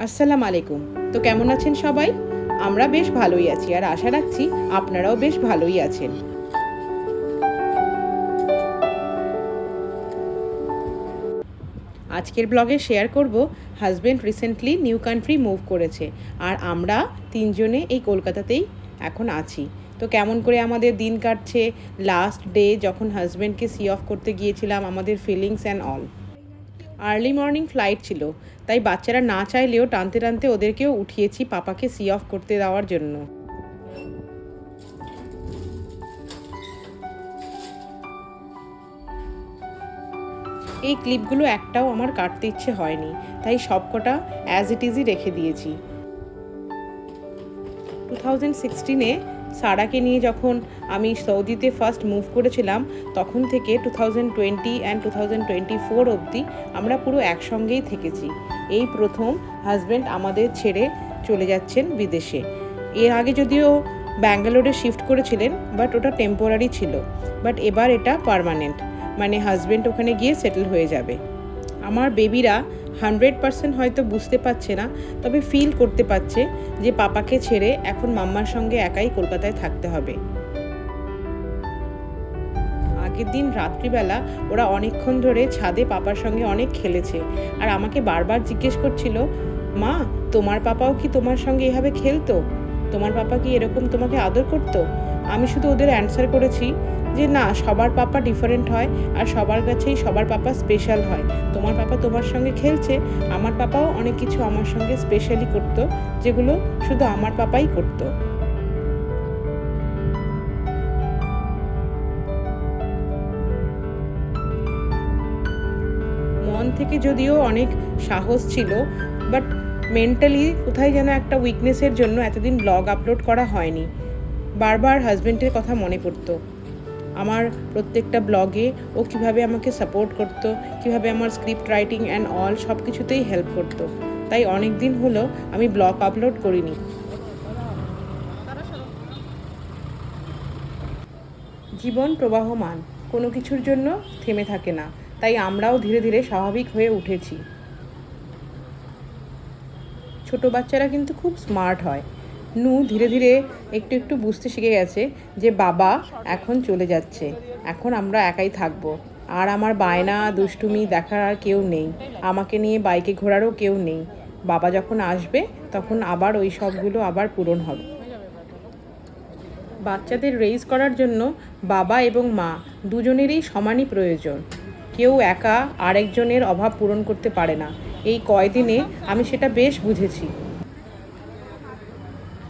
আসসালামু আলাইকুম। তো কেমন আছেন সবাই? আমরা বেশ ভালোই আছি আর আশা রাখছি আপনারাও বেশ ভালোই আছেন। আজকের ব্লগে শেয়ার করব husband recently new country move করেছে আর আমরা তিনজনে এই কলকাতাতেই এখন আছি। তো কেমন করে আমাদের দিন কাটছে, লাস্ট ডে যখন হাজবেন্ডকে সি অফ করতে গিয়েছিলাম, আমাদের feelings and all. Early morning flight ছিল, তাই বাচ্চারা না চাইলেও টানতে টানতে ওদেরকেও উঠিয়েছি পাপাকে সি অফ করতে দেওয়ার জন্য। এই ক্লিপগুলো একটাও আমার কাটতে ইচ্ছে হয়নি, তাই সবকটা অ্যাজ ইট ইজই রেখে দিয়েছি। 2016-এ সারাকে নিয়ে যখন আমি সৌদিতে ফার্স্ট মুভ করেছিলাম, তখন থেকে 2020 অ্যান্ড 2024 অবধি আমরা পুরো একসঙ্গেই থেকেছি। এই প্রথম হাজব্যান্ড আমাদের ছেড়ে চলে যাচ্ছেন বিদেশে। এর আগে যদিও ব্যাঙ্গালোরে শিফট করেছিলেন, বাট ওটা টেম্পোরারি ছিল। বাট এবার এটা পার্মানেন্ট, মানে হাজব্যান্ড ওখানে গিয়ে সেটেল হয়ে যাবে। আমার বেবিরা 100% হয়তো বুঝতে পারছে না, তবে ফিল করতে পারছে যে পাপাকে ছেড়ে এখন মাম্মার সঙ্গে একাই কলকাতায় থাকতে হবে। আগের দিন রাত্রিবেলা ওরা অনেকক্ষণ ধরে ছাদে পাপার সঙ্গে অনেক খেলেছে, আর আমাকে বারবার জিজ্ঞেস করছিল, মা তোমার পাপাও কি তোমার সঙ্গে এভাবে খেলতো? তোমার পাপা কি এরকম তোমাকে আদর করতো? আমি শুধু ওদের অ্যান্সার করেছি যে না, সবার পাপা ডিফারেন্ট হয় আর সবার কাছেই সবার পাপা স্পেশাল হয়। তোমার পাপা তোমার সঙ্গে খেলছে, আমার পাপাও অনেক কিছু আমার সঙ্গে স্পেশালি করতো, যেগুলো শুধু আমার পাপাই করতো। মন থেকে যদিও অনেক সাহস ছিল, বাট মেন্টালি কোথায় যেন একটা উইকনেসের জন্য এতদিন ব্লগ আপলোড করা হয়নি। বারবার হাজব্যান্ডের কথা মনে পড়তো। আমার প্রত্যেকটা ব্লগে ও কীভাবে আমাকে সাপোর্ট করতো, কীভাবে আমার স্ক্রিপ্ট রাইটিং অ্যান্ড অল সব কিছুতেই হেল্প করতো। তাই অনেক দিন হলো আমি ব্লগ আপলোড করিনি। জীবন প্রবাহমান, কোনো কিছুর জন্য থেমে থাকে না, তাই আমরাও ধীরে ধীরে স্বাভাবিক হয়ে উঠেছি। ছোট বাচ্চারা কিন্তু খুব স্মার্ট হয়। নু ধীরে ধীরে একটু একটু বুঝতে শিখে গেছে যে বাবা এখন চলে যাচ্ছে, এখন আমরা একাই থাকবো। আর আমার বায়না দুষ্টুমি দেখার আর কেউ নেই, আমাকে নিয়ে বাইকে ঘোরারও কেউ নেই। বাবা যখন আসবে তখন আবার ওই সবগুলো আবার পূরণ হবে। বাচ্চাদের রেইজ করার জন্য বাবা এবং মা দুজনেরই সমানই প্রয়োজন। কেউ একা আরেকজনের অভাব পূরণ করতে পারে না। এই কয়দিনে আমি সেটা বেশ বুঝেছি।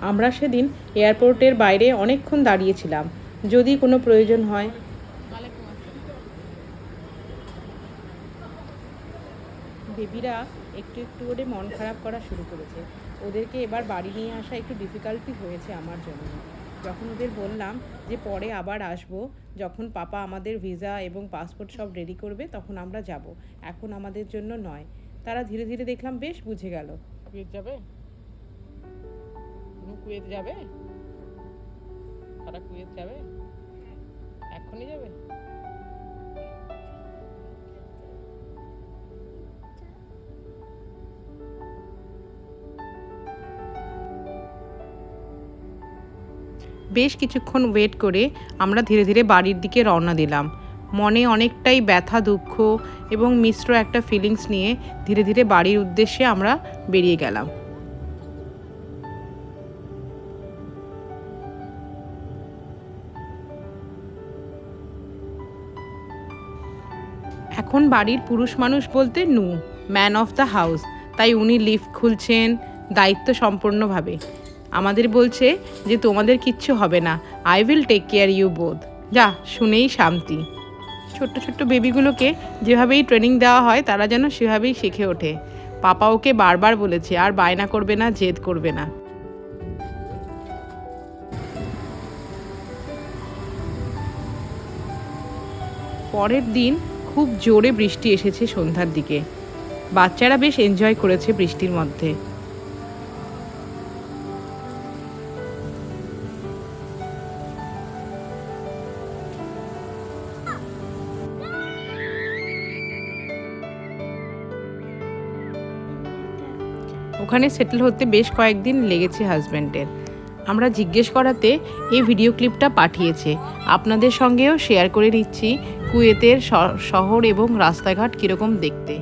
আমরা সেদিন এয়ারপোর্টের বাইরে অনেকক্ষণ দাঁড়িয়েছিলাম, যদি কোনো প্রয়োজন হয়। বেবিরা একটু একটু করে মন খারাপ করা শুরু করেছে। ওদেরকে এবার বাড়ি নিয়ে আসা একটু ডিফিকাল্টি হয়েছে আমার জন্য। যখন ওদের বললাম যে পরে আবার আসবো, যখন পাপা আমাদের ভিসা এবং পাসপোর্ট সব রেডি করবে তখন আমরা যাব, এখন আমাদের জন্য নয়, তারা ধীরে ধীরে দেখলাম বেশ বুঝে গেল। কুয়েত যাবে? কুয়েত যাবে? তারা কুয়েত যাবে? এখনই যাবে? বেশ কিছুক্ষণ ওয়েট করে আমরা ধীরে ধীরে বাড়ির দিকে রওনা দিলাম। মনে অনেকটাই ব্যথা, দুঃখ এবং মিশ্র একটা ফিলিংস নিয়ে ধীরে ধীরে বাড়ির উদ্দেশ্যে আমরা বেরিয়ে গেলাম। এখন বাড়ির পুরুষ মানুষ বলতে নু, ম্যান অফ দ্য হাউস, তাই উনি লিফট খুলছেন দায়িত্ব সম্পূর্ণভাবে। আমাদের বলছে যে তোমাদের কিচ্ছু হবে না, I will take care you both. যা শুনেই শান্তি। ছোট্ট ছোট্ট বেবিগুলোকে যেভাবেই ট্রেনিং দেওয়া হয় তারা যেন সেভাবেই শিখে ওঠে। পাপা ওকে বারবার বলেছে আর বায়না করবে না, জেদ করবে না। পরের দিন খুব জোরে বৃষ্টি এসেছে সন্ধ্যার দিকে। বাচ্চারা বেশ এনজয় করেছে বৃষ্টির মধ্যে। ওখানে সেটেল হতে বেশ কয়েকদিন লেগেছে হাজব্যান্ডের। আমরা জিজ্ঞেস করাতে এই ভিডিও ক্লিপটা পাঠিয়েছে। আপনাদের সঙ্গেও শেয়ার করে নিচ্ছি কুয়েতের শহর এবং রাস্তাঘাট কীরকম দেখতে।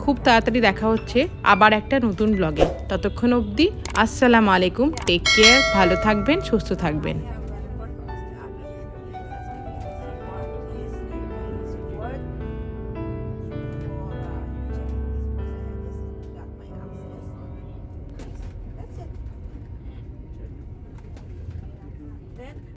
খুব তাড়াতাড়ি দেখা হচ্ছে আবার একটা নতুন ব্লগে। ততক্ষণ অবধি আসসালামু আলাইকুম, টেক কেয়ার, ভালো থাকবেন, সুস্থ থাকবেন।